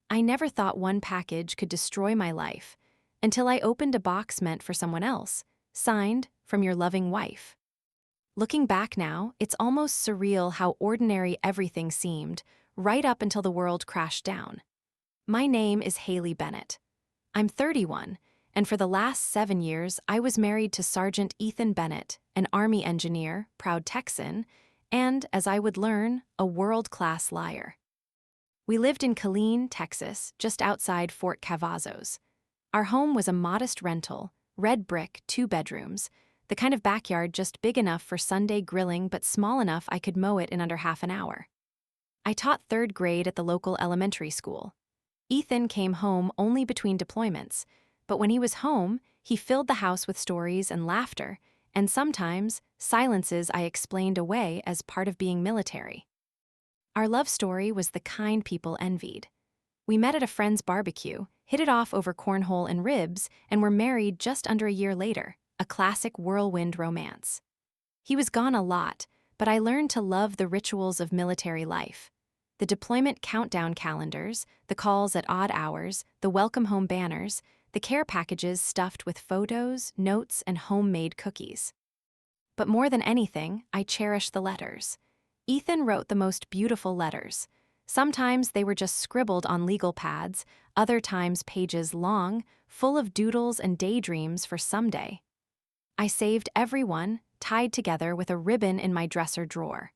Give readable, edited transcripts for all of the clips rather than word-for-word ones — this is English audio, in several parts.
I never thought one package could destroy my life until I opened a box meant for someone else, signed from your loving wife. Looking back now, it's almost surreal how ordinary everything seemed, right up until the world crashed down. My name is Haley Bennett. I'm 31, and for the last 7 years, I was married to Sergeant Ethan Bennett, an Army engineer, proud Texan, and, as I would learn, a world-class liar. We lived in Killeen, Texas, just outside Fort Cavazos. Our home was a modest rental, red brick, 2 bedrooms, the kind of backyard just big enough for Sunday grilling but small enough I could mow it in under half an hour. I taught 3rd grade at the local elementary school. Ethan came home only between deployments, but when he was home, he filled the house with stories and laughter, and sometimes silences I explained away as part of being military. Our love story was the kind people envied. We met at a friend's barbecue, hit it off over cornhole and ribs, and were married just under a year later, a classic whirlwind romance. He was gone a lot, but I learned to love the rituals of military life. The deployment countdown calendars, the calls at odd hours, the welcome home banners, the care packages stuffed with photos, notes, and homemade cookies. But more than anything, I cherish the letters. Ethan wrote the most beautiful letters. Sometimes they were just scribbled on legal pads, other times pages long, full of doodles and daydreams for someday. I saved every one, tied together with a ribbon in my dresser drawer.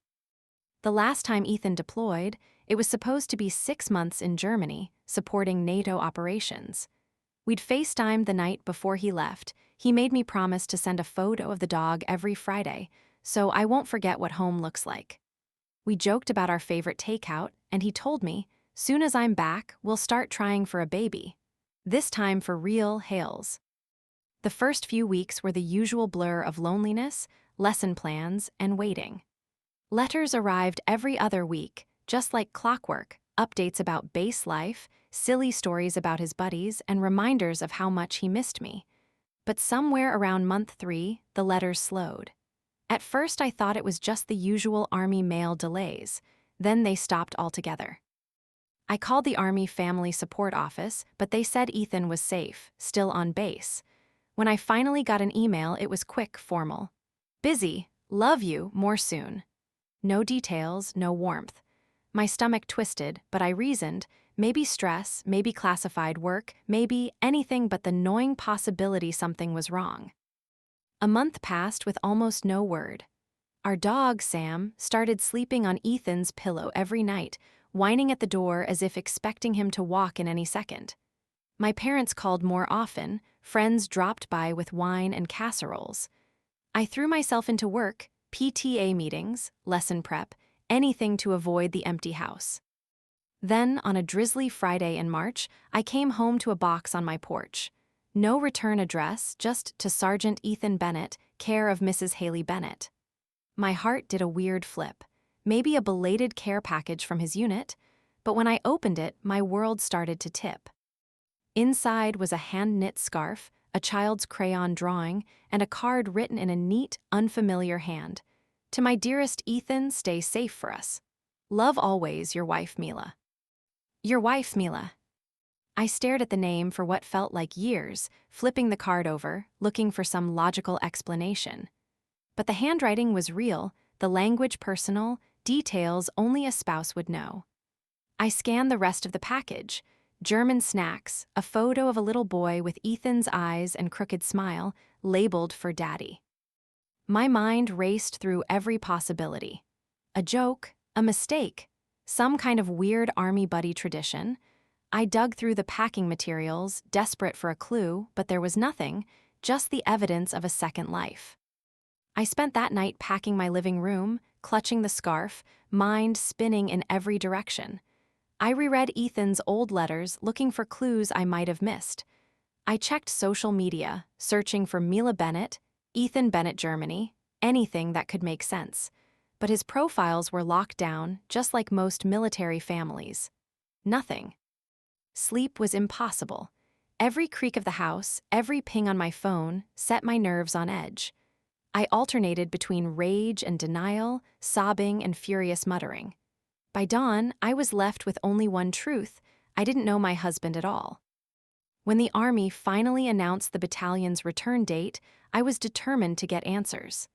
The last time Ethan deployed, it was supposed to be 6 months in Germany, supporting NATO operations. We'd FaceTimed the night before he left. He made me promise to send a photo of the dog every Friday, so I won't forget what home looks like. We joked about our favorite takeout, and he told me, soon as I'm back, we'll start trying for a baby. This time for real Hales. The first few weeks were the usual blur of loneliness, lesson plans, and waiting. Letters arrived every other week, just like clockwork, updates about base life, silly stories about his buddies, and reminders of how much he missed me. But somewhere around month 3, the letters slowed. At first I thought it was just the usual Army mail delays, then they stopped altogether. I called the Army Family Support Office, but they said Ethan was safe, still on base. When I finally got an email, it was quick, formal. Busy, love you, more soon. No details, no warmth. My stomach twisted, but I reasoned, maybe stress, maybe classified work, maybe anything but the gnawing possibility something was wrong. A month passed with almost no word. Our dog, Sam, started sleeping on Ethan's pillow every night, whining at the door as if expecting him to walk in any second. My parents called more often, friends dropped by with wine and casseroles. I threw myself into work, PTA meetings, lesson prep, anything to avoid the empty house. Then, on a drizzly Friday in March, I came home to a box on my porch. No return address, just to Sergeant Ethan Bennett, care of Mrs. Haley Bennett. My heart did a weird flip, maybe a belated care package from his unit, but when I opened it, my world started to tip. Inside was a hand-knit scarf, a child's crayon drawing, and a card written in a neat, unfamiliar hand. To my dearest Ethan, stay safe for us. Love always, your wife, Mila. Your wife, Mila. I stared at the name for what felt like years, flipping the card over, looking for some logical explanation. But the handwriting was real, the language personal, details only a spouse would know. I scanned the rest of the package. German snacks, a photo of a little boy with Ethan's eyes and crooked smile, labeled for Daddy. My mind raced through every possibility. A joke, a mistake, some kind of weird Army buddy tradition. I dug through the packing materials, desperate for a clue, but there was nothing, just the evidence of a second life. I spent that night packing my living room, clutching the scarf, mind spinning in every direction. I reread Ethan's old letters, looking for clues I might have missed. I checked social media, searching for Mila Bennett, Ethan Bennett Germany, anything that could make sense. But his profiles were locked down, just like most military families. Nothing. Sleep was impossible. Every creak of the house, every ping on my phone, set my nerves on edge. I alternated between rage and denial, sobbing and furious muttering. By dawn, I was left with only one truth. I didn't know my husband at all. When the army finally announced the battalion's return date, I was determined to get answers.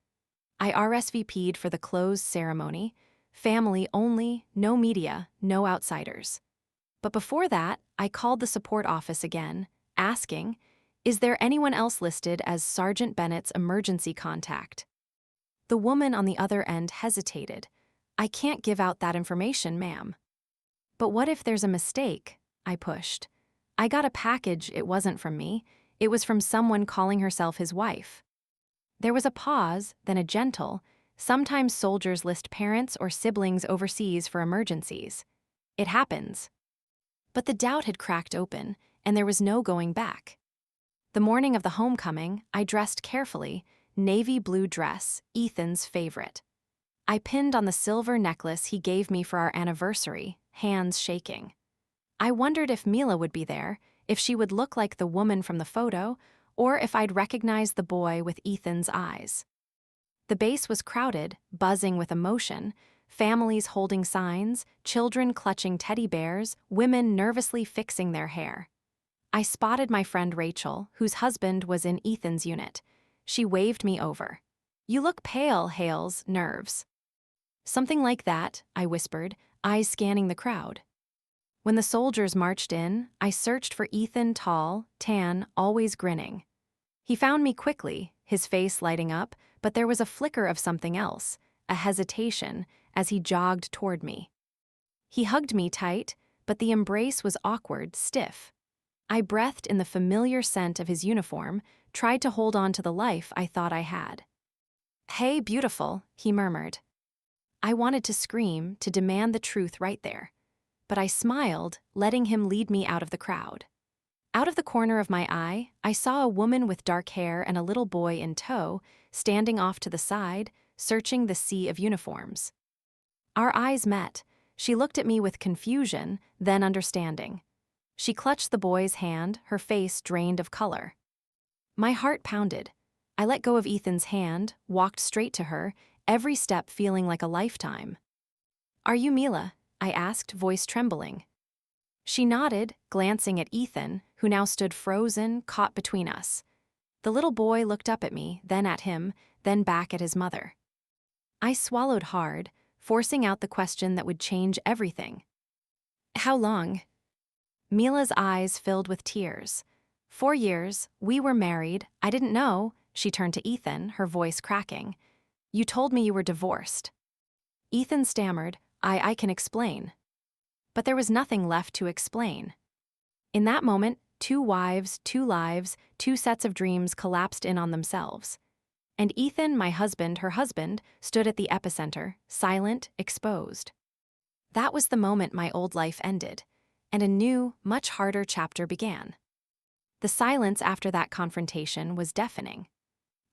I RSVP'd for the closed ceremony, family only, no media, no outsiders. But before that, I called the support office again, asking, "Is there anyone else listed as Sergeant Bennett's emergency contact?" The woman on the other end hesitated. "I can't give out that information, ma'am." "But what if there's a mistake?" I pushed. "I got a package, it wasn't from me. It was from someone calling herself his wife." There was a pause, then a gentle, "Sometimes soldiers list parents or siblings overseas for emergencies. It happens." But the doubt had cracked open, and there was no going back. The morning of the homecoming, I dressed carefully, navy blue dress, Ethan's favorite. I pinned on the silver necklace he gave me for our anniversary, hands shaking. I wondered if Mila would be there, if she would look like the woman from the photo, or if I'd recognize the boy with Ethan's eyes. The base was crowded, buzzing with emotion, families holding signs, children clutching teddy bears, women nervously fixing their hair. I spotted my friend Rachel, whose husband was in Ethan's unit. She waved me over. "You look pale, Hales, nerves." "Something like that," I whispered, eyes scanning the crowd. When the soldiers marched in, I searched for Ethan, tall, tan, always grinning. He found me quickly, his face lighting up, but there was a flicker of something else, a hesitation, as he jogged toward me. He hugged me tight, but the embrace was awkward, stiff. I breathed in the familiar scent of his uniform, tried to hold on to the life I thought I had. "Hey, beautiful," he murmured. I wanted to scream, to demand the truth right there. But I smiled, letting him lead me out of the crowd. Out of the corner of my eye, I saw a woman with dark hair and a little boy in tow, standing off to the side, searching the sea of uniforms. Our eyes met. She looked at me with confusion, then understanding. She clutched the boy's hand, her face drained of color. My heart pounded. I let go of Ethan's hand, walked straight to her, every step feeling like a lifetime. "Are you Mila?" I asked, voice trembling. She nodded, glancing at Ethan, who now stood frozen, caught between us. The little boy looked up at me, then at him, then back at his mother. I swallowed hard, forcing out the question that would change everything. "How long?" Mila's eyes filled with tears. 4 years, we were married, I didn't know," she turned to Ethan, her voice cracking. "You told me you were divorced." Ethan stammered, I can explain." But there was nothing left to explain. In that moment, 2 wives, 2 lives, 2 sets of dreams collapsed in on themselves. And Ethan, my husband, her husband, stood at the epicenter, silent, exposed. That was the moment my old life ended, and a new, much harder chapter began. The silence after that confrontation was deafening.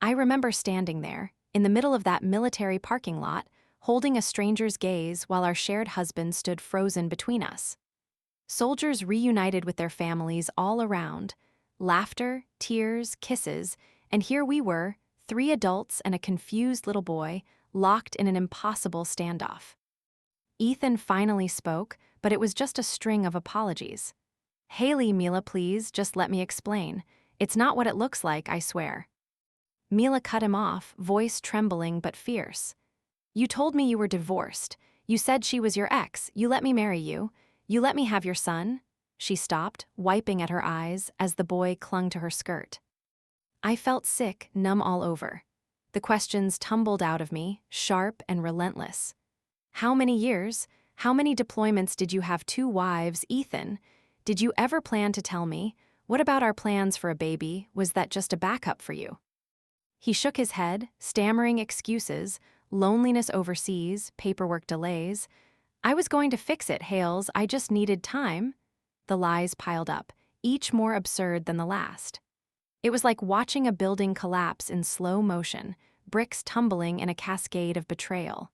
I remember standing there, in the middle of that military parking lot, holding a stranger's gaze while our shared husband stood frozen between us. Soldiers reunited with their families all around, laughter, tears, kisses, and here we were, 3 adults and a confused little boy, locked in an impossible standoff. Ethan finally spoke, but it was just a string of apologies. "Haley, Mila, please, just let me explain. It's not what it looks like, I swear." Mila cut him off, voice trembling but fierce. "You told me you were divorced. You said she was your ex. You let me marry you. You let me have your son." She stopped, wiping at her eyes as the boy clung to her skirt. I felt sick, numb all over. The questions tumbled out of me, sharp and relentless. "How many years? How many deployments did you have 2 wives, Ethan? Did you ever plan to tell me? What about our plans for a baby? Was that just a backup for you?" He shook his head, stammering excuses, loneliness overseas, paperwork delays. "I was going to fix it, Hales, I just needed time." The lies piled up, each more absurd than the last. It was like watching a building collapse in slow motion, bricks tumbling in a cascade of betrayal.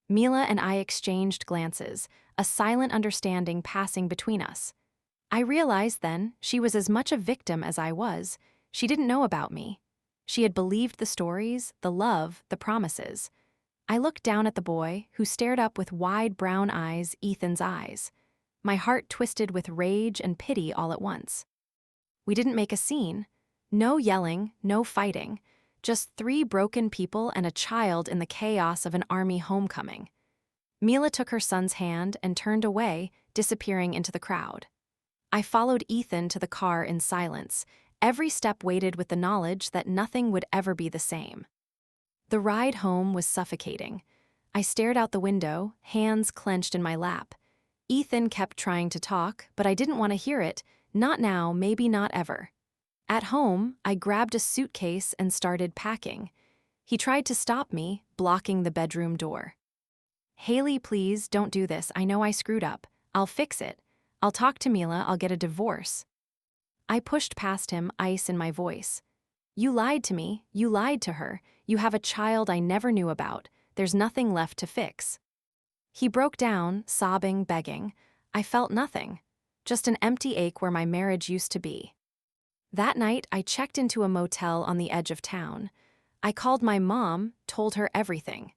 Mila and I exchanged glances, a silent understanding passing between us. I realized then she was as much a victim as I was. She didn't know about me. She had believed the stories, the love, the promises. I looked down at the boy, who stared up with wide brown eyes, Ethan's eyes. my heart twisted with rage and pity all at once. We didn't make a scene. No yelling, no fighting. Just three broken people and a child in the chaos of an army homecoming. Mila took her son's hand and turned away, disappearing into the crowd. I followed Ethan to the car in silence, every step weighted with the knowledge that nothing would ever be the same. The ride home was suffocating. I stared out the window, hands clenched in my lap. Ethan kept trying to talk, but I didn't want to hear it. Not now, maybe not ever. At home, I grabbed a suitcase and started packing. He tried to stop me, blocking the bedroom door. "Haley, please, don't do this. I know I screwed up. I'll fix it. I'll talk to Mila, I'll get a divorce." I pushed past him, ice in my voice. "You lied to me. You lied to her. You have a child I never knew about. There's nothing left to fix." He broke down, sobbing, begging. I felt nothing. Just an empty ache where my marriage used to be. That night, I checked into a motel on the edge of town. I called my mom, told her everything.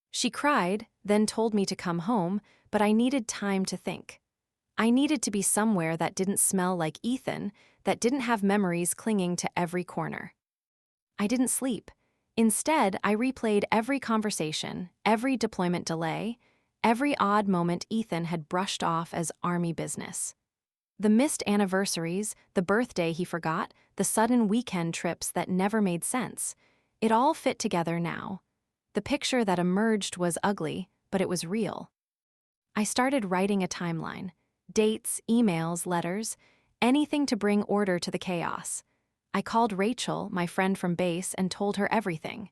She cried, then told me to come home, but I needed time to think. I needed to be somewhere that didn't smell like Ethan, that didn't have memories clinging to every corner. I didn't sleep. Instead, I replayed every conversation, every deployment delay, every odd moment Ethan had brushed off as army business. The missed anniversaries, the birthday he forgot, the sudden weekend trips that never made sense. It all fit together now. The picture that emerged was ugly, but it was real. I started writing a timeline. Dates, emails, letters, anything to bring order to the chaos. I called Rachel, my friend from base, and told her everything.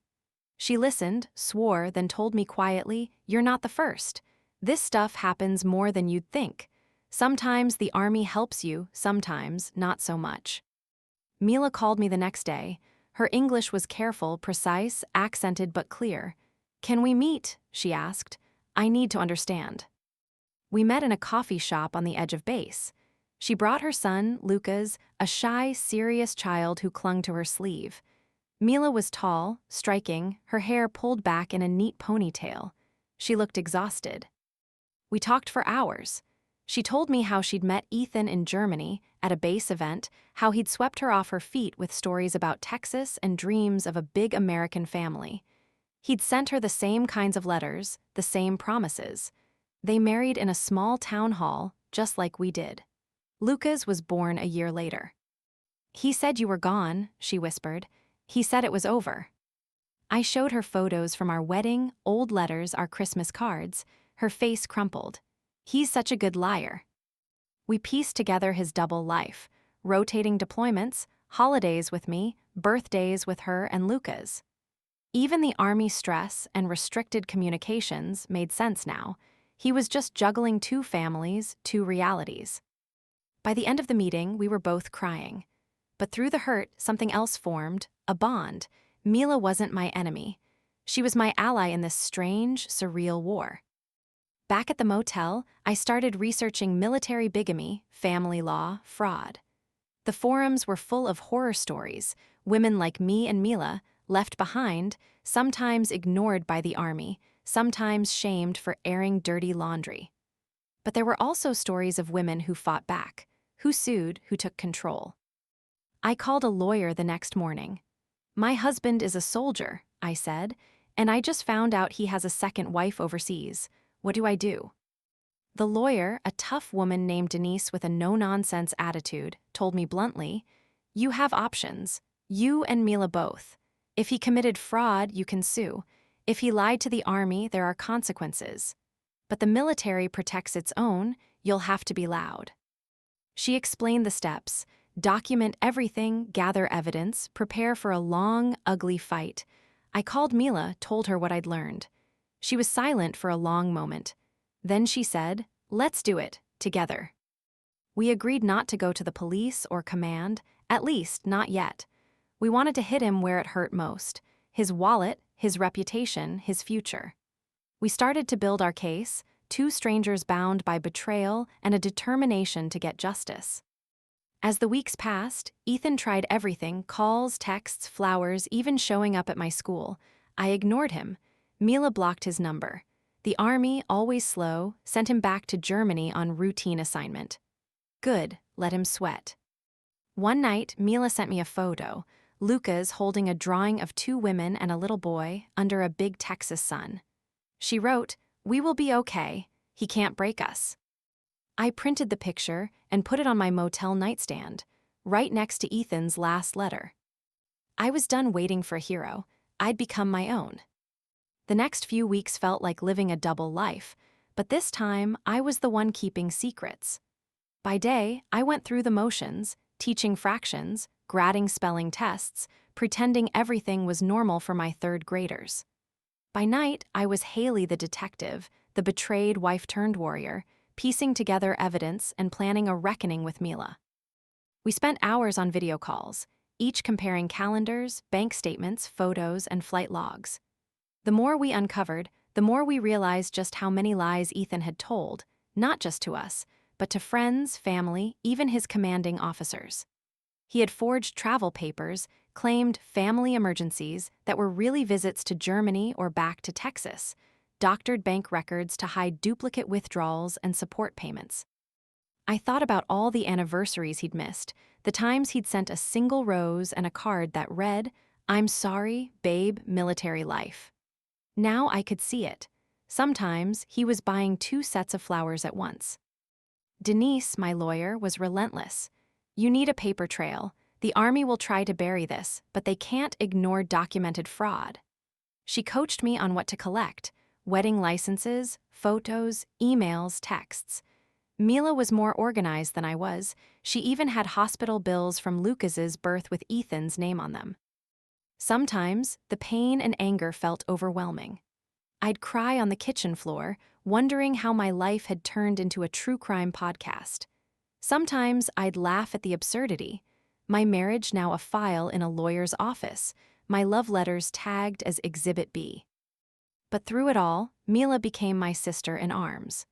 She listened, swore, then told me quietly, "You're not the first. This stuff happens more than you'd think. Sometimes the army helps you, sometimes not so much." Mila called me the next day. Her English was careful, precise, accented but clear. "Can we meet?" she asked. "I need to understand." We met in a coffee shop on the edge of base. She brought her son, Lucas, a shy, serious child who clung to her sleeve. Mila was tall, striking, her hair pulled back in a neat ponytail. She looked exhausted. We talked for hours. She told me how she'd met Ethan in Germany at a base event, how he'd swept her off her feet with stories about Texas and dreams of a big American family. He'd sent her the same kinds of letters, the same promises. They married in a small town hall, just like we did. Lucas was born a year later. "He said you were gone," she whispered. "He said it was over." I showed her photos from our wedding, old letters, our Christmas cards. Her face crumpled. "He's such a good liar." We pieced together his double life, rotating deployments, holidays with me, birthdays with her and Lucas. Even the army stress and restricted communications made sense now. He was just juggling two families, two realities. By the end of the meeting, we were both crying. But through the hurt, something else formed, a bond. Mila wasn't my enemy. She was my ally in this strange, surreal war. Back at the motel, I started researching military bigamy, family law, fraud. The forums were full of horror stories, women like me and Mila, left behind, sometimes ignored by the army, sometimes shamed for airing dirty laundry. But there were also stories of women who fought back, who sued, who took control. I called a lawyer the next morning. "My husband is a soldier," I said, "and I just found out he has a second wife overseas. What do I do?" The lawyer, a tough woman named Denise with a no-nonsense attitude, told me bluntly, "You have options. You and Mila both. If he committed fraud, you can sue. If he lied to the army, there are consequences. But the military protects its own, you'll have to be loud." She explained the steps. Document everything, gather evidence, prepare for a long, ugly fight. I called Mila, told her what I'd learned. She was silent for a long moment. Then she said, "Let's do it, together." We agreed not to go to the police or command, at least not yet. We wanted to hit him where it hurt most: his wallet, his reputation, his future. We started to build our case, two strangers bound by betrayal and a determination to get justice. As the weeks passed, Ethan tried everything: calls, texts, flowers, even showing up at my school. I ignored him. Mila blocked his number. The army, always slow, sent him back to Germany on routine assignment. Good, let him sweat. One night, Mila sent me a photo, Luca's holding a drawing of two women and a little boy under a big Texas sun. She wrote, "We will be okay. He can't break us." I printed the picture and put it on my motel nightstand, right next to Ethan's last letter. I was done waiting for a hero. I'd become my own. The next few weeks felt like living a double life, but this time I was the one keeping secrets. By day, I went through the motions, teaching fractions, grading spelling tests, pretending everything was normal for my third graders. By night, I was Haley the detective, the betrayed wife-turned-warrior, piecing together evidence and planning a reckoning with Mila. We spent hours on video calls, each comparing calendars, bank statements, photos, and flight logs. The more we uncovered, the more we realized just how many lies Ethan had told, not just to us, but to friends, family, even his commanding officers. He had forged travel papers, claimed family emergencies that were really visits to Germany or back to Texas, doctored bank records to hide duplicate withdrawals and support payments. I thought about all the anniversaries he'd missed, the times he'd sent a single rose and a card that read, "I'm sorry, babe, military life." Now I could see it. Sometimes he was buying 2 sets of flowers at once. Denise, my lawyer, was relentless. "You need a paper trail. The army will try to bury this, but they can't ignore documented fraud." She coached me on what to collect: wedding licenses, photos, emails, texts. Mila was more organized than I was. She even had hospital bills from Lucas's birth with Ethan's name on them. Sometimes, the pain and anger felt overwhelming. I'd cry on the kitchen floor, wondering how my life had turned into a true crime podcast. Sometimes I'd laugh at the absurdity. My marriage now a file in a lawyer's office, my love letters tagged as Exhibit B. But through it all, Mila became my sister in arms.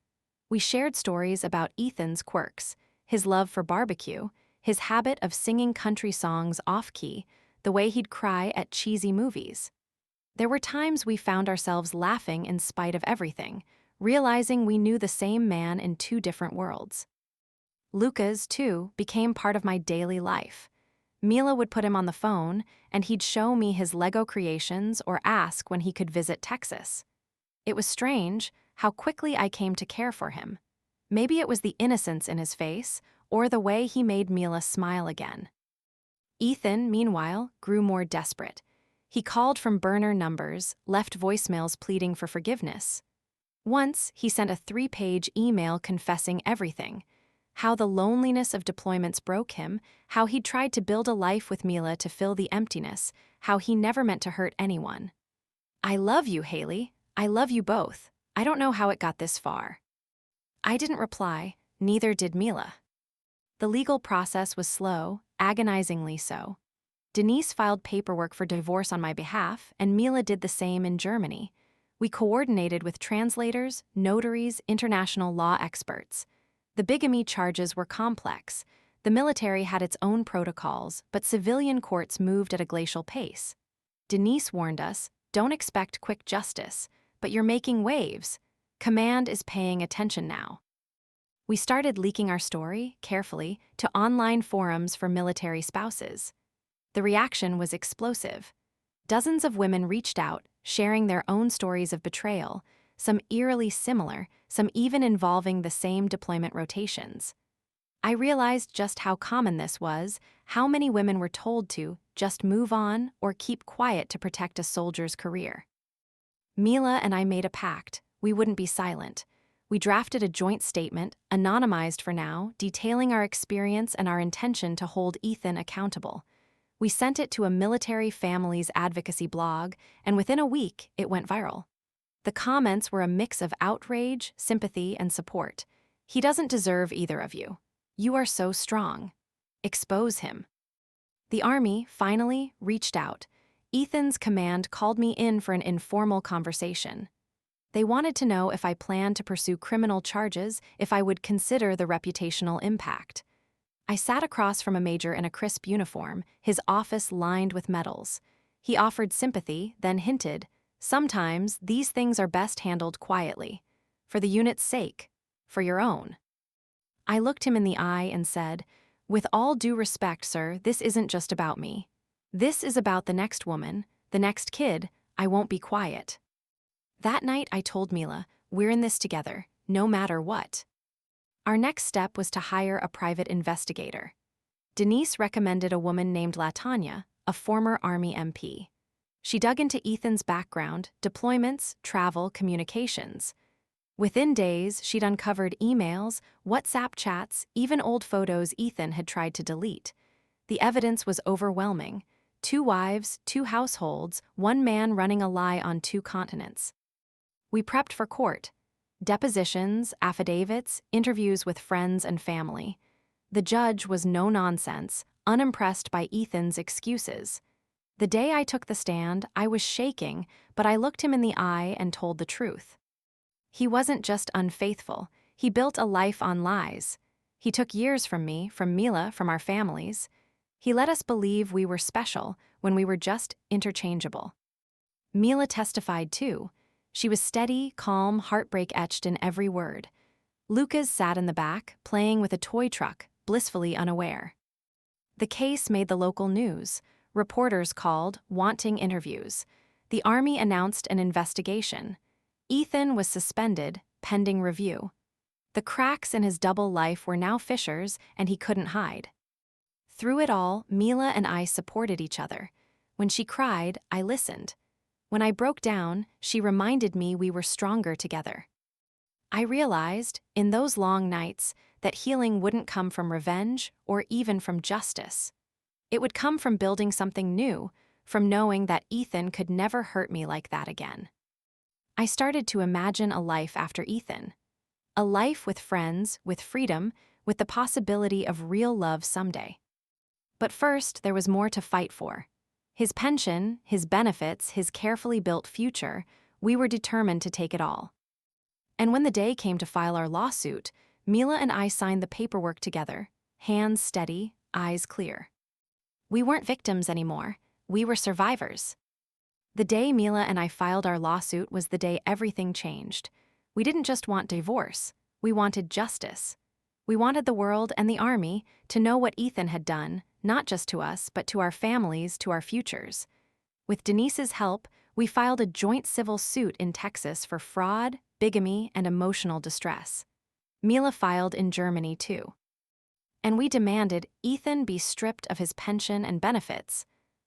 We shared stories about Ethan's quirks, his love for barbecue, his habit of singing country songs off-key, the way he'd cry at cheesy movies. There were times we found ourselves laughing in spite of everything, realizing we knew the same man in 2 different worlds. Lucas, too, became part of my daily life. Mila would put him on the phone, and he'd show me his Lego creations or ask when he could visit Texas. It was strange how quickly I came to care for him. Maybe it was the innocence in his face, or the way he made Mila smile again. Ethan, meanwhile, grew more desperate. He called from burner numbers, left voicemails pleading for forgiveness. Once, he sent a 3-page email confessing everything: how the loneliness of deployments broke him, how he'd tried to build a life with Mila to fill the emptiness, how he never meant to hurt anyone. "I love you, Haley. I love you both. I don't know how it got this far." I didn't reply, neither did Mila. The legal process was slow, agonizingly so. Denise filed paperwork for divorce on my behalf, and Mila did the same in Germany. We coordinated with translators, notaries, international law experts. The bigamy charges were complex. The military had its own protocols, but civilian courts moved at a glacial pace. Denise warned us, "Don't expect quick justice, but you're making waves. Command is paying attention now." We started leaking our story, carefully, to online forums for military spouses. The reaction was explosive. Dozens of women reached out, sharing their own stories of betrayal, some eerily similar, some even involving the same deployment rotations. I realized just how common this was, how many women were told to just move on or keep quiet to protect a soldier's career. Mila and I made a pact: we wouldn't be silent. We drafted a joint statement, anonymized for now, detailing our experience and our intention to hold Ethan accountable. We sent it to a military families advocacy blog, and within a week, it went viral. The comments were a mix of outrage, sympathy, and support. "He doesn't deserve either of you. You are so strong. Expose him." The Army, finally, reached out. Ethan's command called me in for an informal conversation. They wanted to know if I planned to pursue criminal charges, if I would consider the reputational impact. I sat across from a major in a crisp uniform, his office lined with medals. He offered sympathy, then hinted, Sometimes these things are best handled quietly, for the unit's sake, for your own. I looked him in the eye and said, "With all due respect, sir, this isn't just about me. This is about the next woman, the next kid. I won't be quiet." That night I told Mila, "We're in this together, no matter what." Our next step was to hire a private investigator. Denise recommended a woman named LaTanya, a former Army MP. She dug into Ethan's background, deployments, travel, communications. Within days, she'd uncovered emails, WhatsApp chats, even old photos Ethan had tried to delete. The evidence was overwhelming. 2 wives, 2 households, 1 man running a lie on 2 continents. We prepped for court. Depositions, affidavits, interviews with friends and family. The judge was no nonsense, unimpressed by Ethan's excuses. The day I took the stand, I was shaking, but I looked him in the eye and told the truth. He wasn't just unfaithful, he built a life on lies. He took years from me, from Mila, from our families. He let us believe we were special when we were just interchangeable. Mila testified too. She was steady, calm, heartbreak etched in every word. Lucas sat in the back, playing with a toy truck, blissfully unaware. The case made the local news. Reporters called, wanting interviews. The Army announced an investigation. Ethan was suspended, pending review. The cracks in his double life were now fissures, and he couldn't hide. Through it all, Mila and I supported each other. When she cried, I listened. When I broke down, she reminded me we were stronger together. I realized, in those long nights, that healing wouldn't come from revenge or even from justice. It would come from building something new, from knowing that Ethan could never hurt me like that again. I started to imagine a life after Ethan. A life with friends, with freedom, with the possibility of real love someday. But first, there was more to fight for. His pension, his benefits, his carefully built future, we were determined to take it all. And when the day came to file our lawsuit, Mila and I signed the paperwork together, hands steady, eyes clear. We weren't victims anymore, we were survivors. The day Mila and I filed our lawsuit was the day everything changed. We didn't just want divorce, we wanted justice. We wanted the world and the Army to know what Ethan had done, not just to us, but to our families, to our futures. With Denise's help, we filed a joint civil suit in Texas for fraud, bigamy, and emotional distress. Mila filed in Germany too. And we demanded Ethan be stripped of his pension and benefits,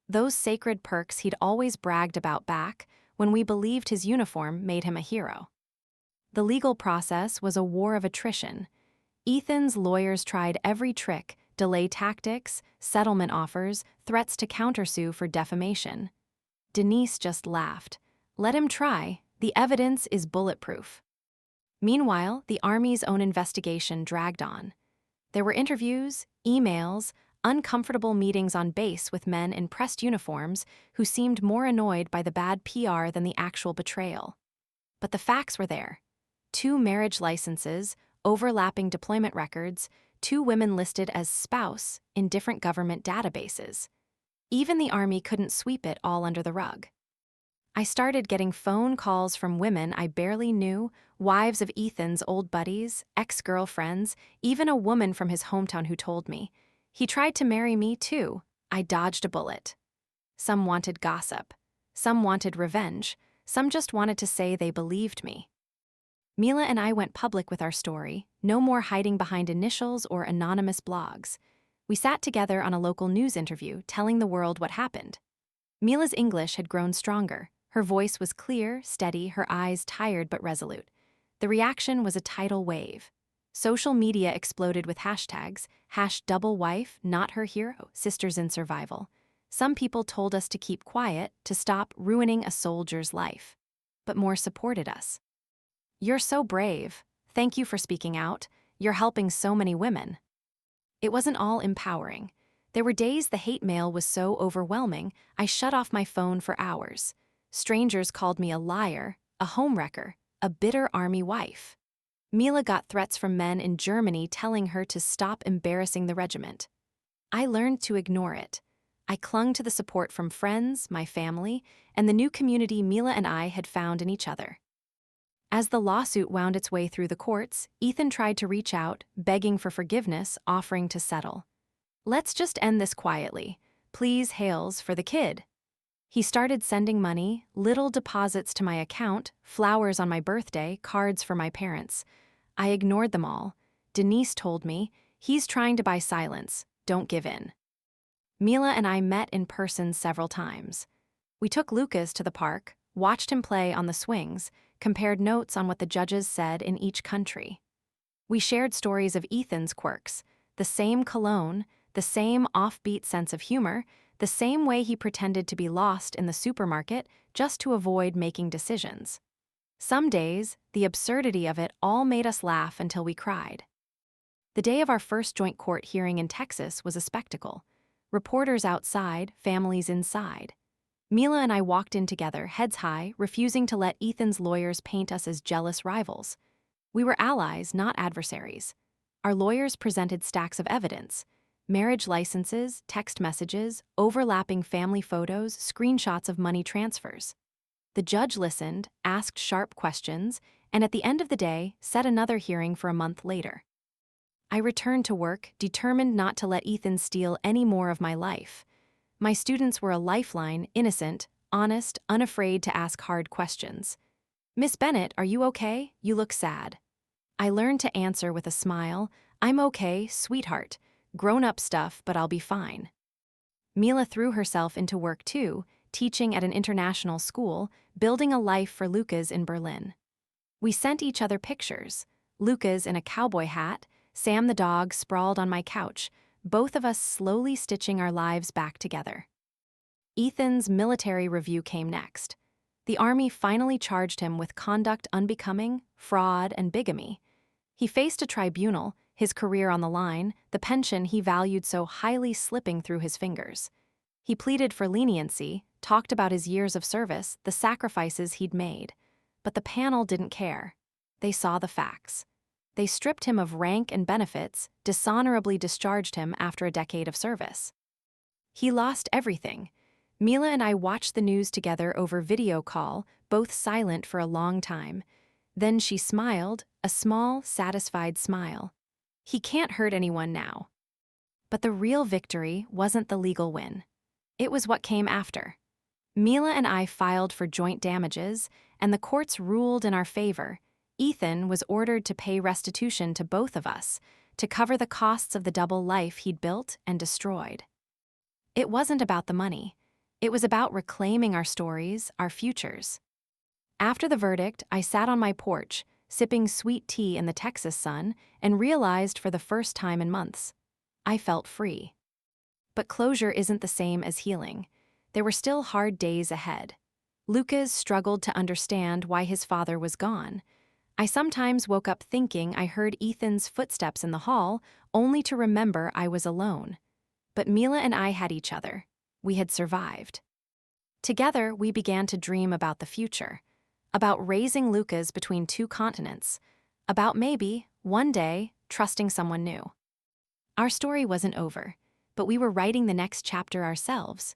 those sacred perks he'd always bragged about back when we believed his uniform made him a hero. The legal process was a war of attrition. Ethan's lawyers tried every trick, delay tactics, settlement offers, threats to countersue for defamation. Denise just laughed. Let him try, the evidence is bulletproof. Meanwhile, the Army's own investigation dragged on. There were interviews, emails, uncomfortable meetings on base with men in pressed uniforms who seemed more annoyed by the bad PR than the actual betrayal. But the facts were there. 2 marriage licenses, overlapping deployment records, 2 women listed as spouse in different government databases. Even the Army couldn't sweep it all under the rug. I started getting phone calls from women I barely knew, wives of Ethan's old buddies, ex-girlfriends, even a woman from his hometown who told me. He tried to marry me too. I dodged a bullet. Some wanted gossip. Some wanted revenge. Some just wanted to say they believed me. Mila and I went public with our story, no more hiding behind initials or anonymous blogs. We sat together on a local news interview, telling the world what happened. Mila's English had grown stronger. Her voice was clear, steady, her eyes tired but resolute. The reaction was a tidal wave. Social media exploded with hashtags, #doublewife, not her hero, sisters in survival. Some people told us to keep quiet, to stop ruining a soldier's life. But more supported us. You're so brave. Thank you for speaking out. You're helping so many women. It wasn't all empowering. There were days the hate mail was so overwhelming, I shut off my phone for hours. Strangers called me a liar, a homewrecker, a bitter Army wife. Mila got threats from men in Germany telling her to stop embarrassing the regiment. I learned to ignore it. I clung to the support from friends, my family, and the new community Mila and I had found in each other. As the lawsuit wound its way through the courts, Ethan tried to reach out, begging for forgiveness, offering to settle. "Let's just end this quietly. Please, Hales, for the kid." He started sending money, little deposits to my account, flowers on my birthday, cards for my parents. I ignored them all. Denise told me, "He's trying to buy silence. Don't give in." Mila and I met in person several times. We took Lucas to the park, watched him play on the swings, compared notes on what the judges said in each country. We shared stories of Ethan's quirks, the same cologne, the same offbeat sense of humor, the same way he pretended to be lost in the supermarket just to avoid making decisions. Some days, the absurdity of it all made us laugh until we cried. The day of our first joint court hearing in Texas was a spectacle. Reporters outside, families inside. Mila and I walked in together, heads high, refusing to let Ethan's lawyers paint us as jealous rivals. We were allies, not adversaries. Our lawyers presented stacks of evidence: marriage licenses, text messages, overlapping family photos, screenshots of money transfers. The judge listened, asked sharp questions, and at the end of the day, set another hearing for a month later. I returned to work, determined not to let Ethan steal any more of my life. My students were a lifeline, innocent, honest, unafraid to ask hard questions. "Miss Bennett, are you okay? You look sad." I learned to answer with a smile, "I'm okay, sweetheart. Grown-up stuff, but I'll be fine." Mila threw herself into work too, teaching at an international school, building a life for Lucas in Berlin. We sent each other pictures. Lucas in a cowboy hat, Sam the dog sprawled on my couch, both of us slowly stitching our lives back together. Ethan's military review came next. The Army finally charged him with conduct unbecoming, fraud, and bigamy. He faced a tribunal, his career on the line, the pension he valued so highly slipping through his fingers. He pleaded for leniency, talked about his years of service, the sacrifices he'd made. But the panel didn't care. They saw the facts. They stripped him of rank and benefits, dishonorably discharged him after a decade of service. He lost everything. Mila and I watched the news together over video call, both silent for a long time. Then she smiled, a small, satisfied smile. "He can't hurt anyone now." But the real victory wasn't the legal win. It was what came after. Mila and I filed for joint damages, and the courts ruled in our favor. Ethan was ordered to pay restitution to both of us, to cover the costs of the double life he'd built and destroyed. It wasn't about the money. It was about reclaiming our stories, our futures. After the verdict, I sat on my porch, sipping sweet tea in the Texas sun, and realized for the first time in months, I felt free. But closure isn't the same as healing. There were still hard days ahead. Lucas struggled to understand why his father was gone. I sometimes woke up thinking I heard Ethan's footsteps in the hall, only to remember I was alone. But Mila and I had each other. We had survived. Together, we began to dream about the future, about raising Lucas between two continents, about maybe, one day, trusting someone new. Our story wasn't over, but we were writing the next chapter ourselves.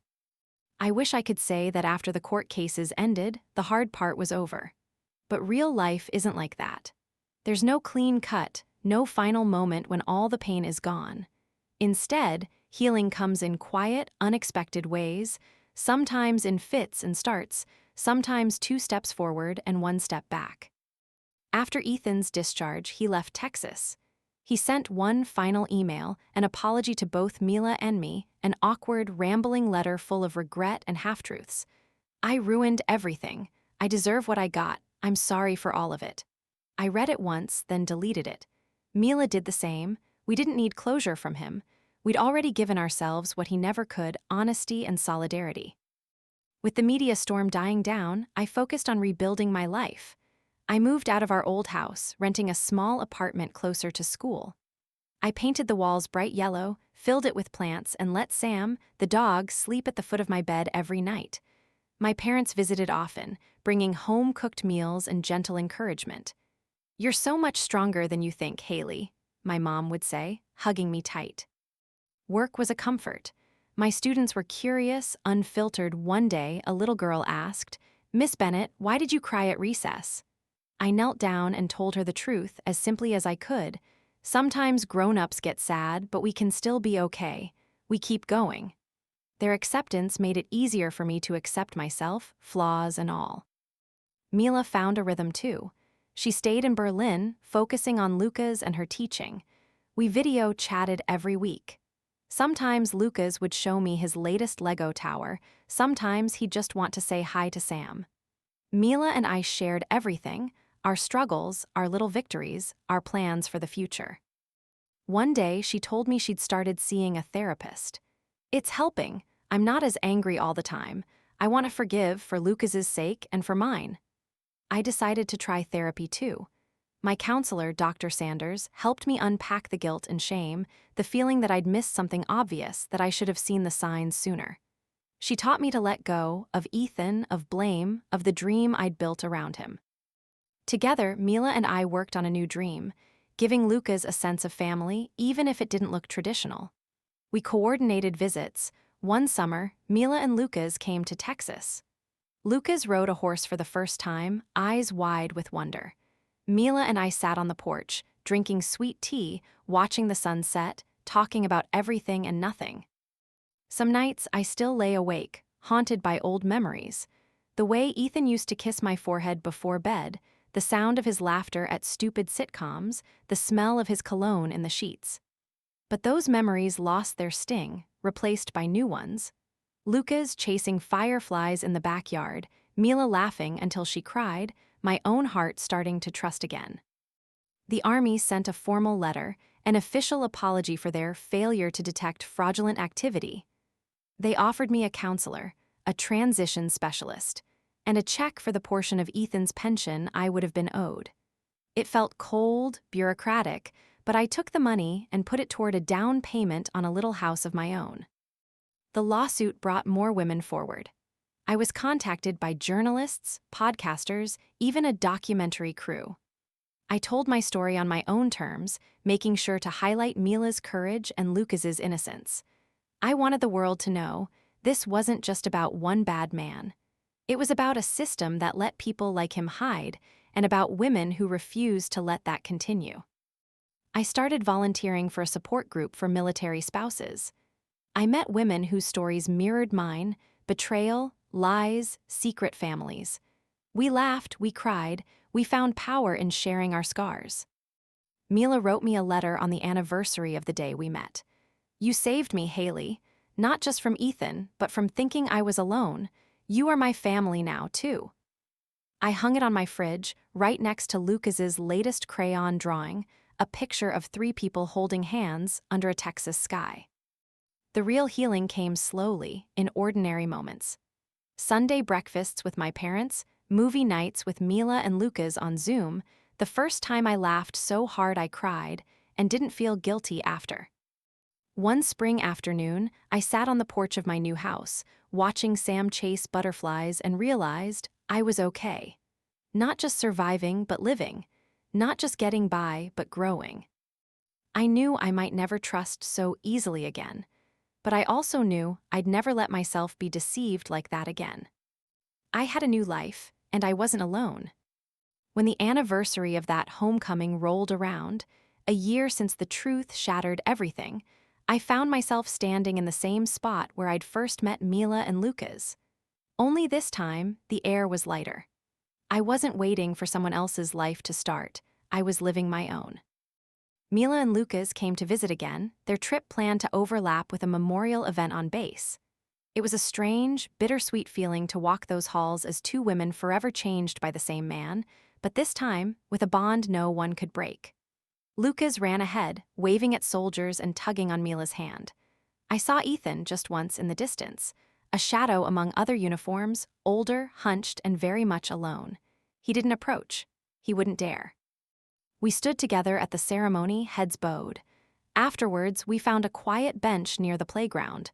I wish I could say that after the court cases ended, the hard part was over. But real life isn't like that. There's no clean cut, no final moment when all the pain is gone. Instead, healing comes in quiet, unexpected ways, sometimes in fits and starts, sometimes 2 steps forward and 1 step back. After Ethan's discharge, he left Texas. He sent one final email, an apology to both Mila and me, an awkward, rambling letter full of regret and half-truths. "I ruined everything. I deserve what I got. I'm sorry for all of it." I read it once, then deleted it. Mila did the same. We didn't need closure from him. We'd already given ourselves what he never could: honesty and solidarity. With the media storm dying down, I focused on rebuilding my life. I moved out of our old house, renting a small apartment closer to school. I painted the walls bright yellow, filled it with plants, and let Sam, the dog, sleep at the foot of my bed every night. My parents visited often, bringing home-cooked meals and gentle encouragement. "You're so much stronger than you think, Haley," my mom would say, hugging me tight. Work was a comfort. My students were curious, unfiltered. One day, a little girl asked, "Miss Bennett, why did you cry at recess?" I knelt down and told her the truth as simply as I could. Sometimes grown-ups get sad, but we can still be okay. We keep going. Their acceptance made it easier for me to accept myself, flaws and all. Mila found a rhythm too. She stayed in Berlin, focusing on Lucas and her teaching. We video chatted every week. Sometimes Lucas would show me his latest Lego tower, sometimes he'd just want to say hi to Sam. Mila and I shared everything, our struggles, our little victories, our plans for the future. One day, she told me she'd started seeing a therapist. "It's helping. I'm not as angry all the time. I want to forgive for Lucas's sake and for mine." I decided to try therapy too. My counselor, Dr. Sanders, helped me unpack the guilt and shame, the feeling that I'd missed something obvious, that I should have seen the signs sooner. She taught me to let go of Ethan, of blame, of the dream I'd built around him. Together, Mila and I worked on a new dream, giving Lucas a sense of family, even if it didn't look traditional. We coordinated visits. One summer, Mila and Lucas came to Texas. Lucas rode a horse for the first time, eyes wide with wonder. Mila and I sat on the porch, drinking sweet tea, watching the sun set, talking about everything and nothing. Some nights I still lay awake, haunted by old memories. The way Ethan used to kiss my forehead before bed, the sound of his laughter at stupid sitcoms, the smell of his cologne in the sheets. But those memories lost their sting, replaced by new ones. Lucas chasing fireflies in the backyard, Mila laughing until she cried, my own heart starting to trust again. The Army sent a formal letter, an official apology for their failure to detect fraudulent activity. They offered me a counselor, a transition specialist, and a check for the portion of Ethan's pension I would have been owed. It felt cold, bureaucratic, but I took the money and put it toward a down payment on a little house of my own. The lawsuit brought more women forward. I was contacted by journalists, podcasters, even a documentary crew. I told my story on my own terms, making sure to highlight Mila's courage and Lucas's innocence. I wanted the world to know this wasn't just about one bad man. It was about a system that let people like him hide, and about women who refused to let that continue. I started volunteering for a support group for military spouses. I met women whose stories mirrored mine: betrayal, lies, secret families. We laughed, we cried, we found power in sharing our scars. Mila wrote me a letter on the anniversary of the day we met. "You saved me, Haley, not just from Ethan, but from thinking I was alone. You are my family now, too." I hung it on my fridge, right next to Lucas's latest crayon drawing, a picture of 3 people holding hands under a Texas sky. The real healing came slowly, in ordinary moments. Sunday breakfasts with my parents, movie nights with Mila and Lucas on Zoom, the first time I laughed so hard I cried, and didn't feel guilty after. One spring afternoon, I sat on the porch of my new house, watching Sam chase butterflies, and realized I was okay. Not just surviving, but living. Not just getting by, but growing. I knew I might never trust so easily again, but I also knew I'd never let myself be deceived like that again. I had a new life, and I wasn't alone. When the anniversary of that homecoming rolled around, a year since the truth shattered everything, I found myself standing in the same spot where I'd first met Mila and Lucas. Only this time, the air was lighter. I wasn't waiting for someone else's life to start. I was living my own. Mila and Lucas came to visit again, their trip planned to overlap with a memorial event on base. It was a strange, bittersweet feeling to walk those halls as 2 women forever changed by the same man, but this time, with a bond no one could break. Lucas ran ahead, waving at soldiers and tugging on Mila's hand. I saw Ethan just once in the distance, a shadow among other uniforms, older, hunched, and very much alone. He didn't approach. He wouldn't dare. We stood together at the ceremony, heads bowed. Afterwards, we found a quiet bench near the playground.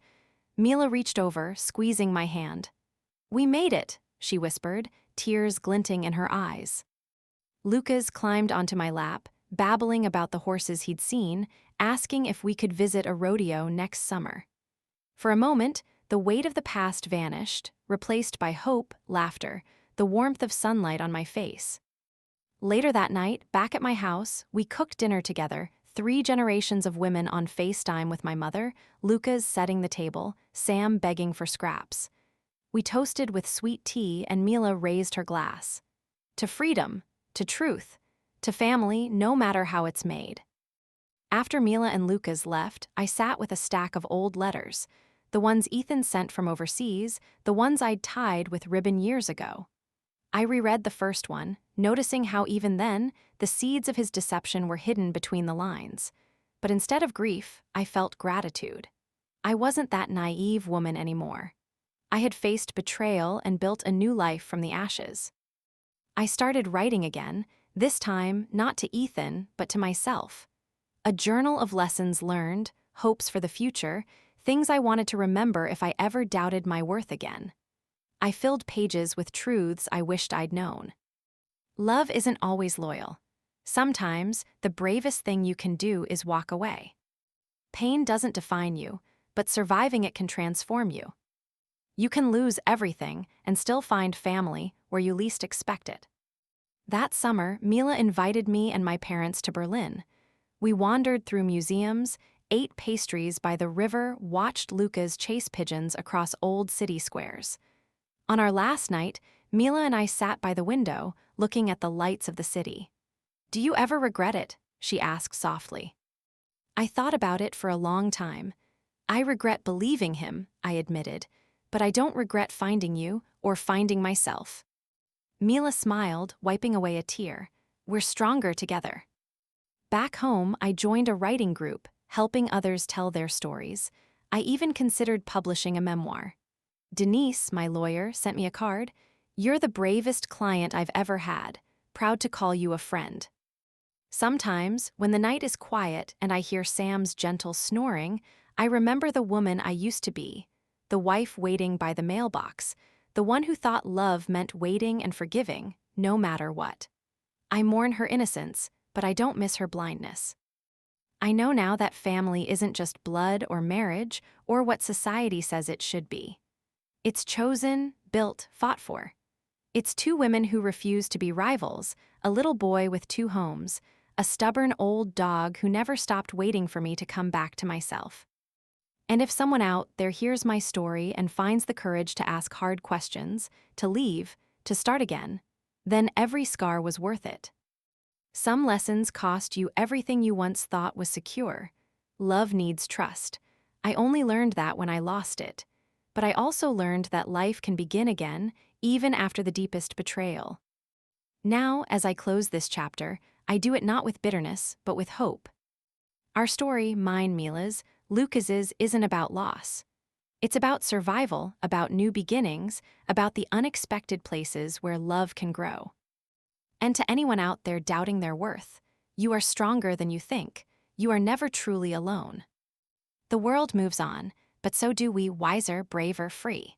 Mila reached over, squeezing my hand. "We made it," she whispered, tears glinting in her eyes. Lucas climbed onto my lap, babbling about the horses he'd seen, asking if we could visit a rodeo next summer. For a moment, the weight of the past vanished, replaced by hope, laughter, the warmth of sunlight on my face. Later that night, back at my house, we cooked dinner together, 3 generations of women on FaceTime with my mother, Luca's setting the table, Sam begging for scraps. We toasted with sweet tea and Mila raised her glass. To freedom, to truth, to family, no matter how it's made. After Mila and Lucas left, I sat with a stack of old letters, the ones Ethan sent from overseas, the ones I'd tied with ribbon years ago. I reread the first one, noticing how even then, the seeds of his deception were hidden between the lines. But instead of grief, I felt gratitude. I wasn't that naive woman anymore. I had faced betrayal and built a new life from the ashes. I started writing again, this time not to Ethan, but to myself. A journal of lessons learned, hopes for the future, things I wanted to remember if I ever doubted my worth again. I filled pages with truths I wished I'd known. Love isn't always loyal. Sometimes, the bravest thing you can do is walk away. Pain doesn't define you, but surviving it can transform you. You can lose everything and still find family where you least expect it. That summer, Mila invited me and my parents to Berlin. We wandered through museums, ate pastries by the river, watched Luca's chase pigeons across old city squares. On our last night, Mila and I sat by the window, looking at the lights of the city. "Do you ever regret it?" she asked softly. I thought about it for a long time. I regret believing him, I admitted, but I don't regret finding you or finding myself. Mila smiled, wiping away a tear. We're stronger together. Back home, I joined a writing group, helping others tell their stories. I even considered publishing a memoir. Denise, my lawyer, sent me a card. "You're the bravest client I've ever had. Proud to call you a friend." Sometimes, when the night is quiet and I hear Sam's gentle snoring, I remember the woman I used to be, the wife waiting by the mailbox, the one who thought love meant waiting and forgiving, no matter what. I mourn her innocence, but I don't miss her blindness. I know now that family isn't just blood or marriage or what society says it should be. It's chosen, built, fought for. It's 2 women who refuse to be rivals, a little boy with 2 homes, a stubborn old dog who never stopped waiting for me to come back to myself. And if someone out there hears my story and finds the courage to ask hard questions, to leave, to start again, then every scar was worth it. Some lessons cost you everything you once thought was secure. Love needs trust. I only learned that when I lost it. But I also learned that life can begin again, even after the deepest betrayal. Now, as I close this chapter, I do it not with bitterness, but with hope. Our story, mine, Mila's, Lucas's, isn't about loss. It's about survival, about new beginnings, about the unexpected places where love can grow. And to anyone out there doubting their worth, you are stronger than you think. You are never truly alone. The world moves on, but so do we, wiser, braver, free.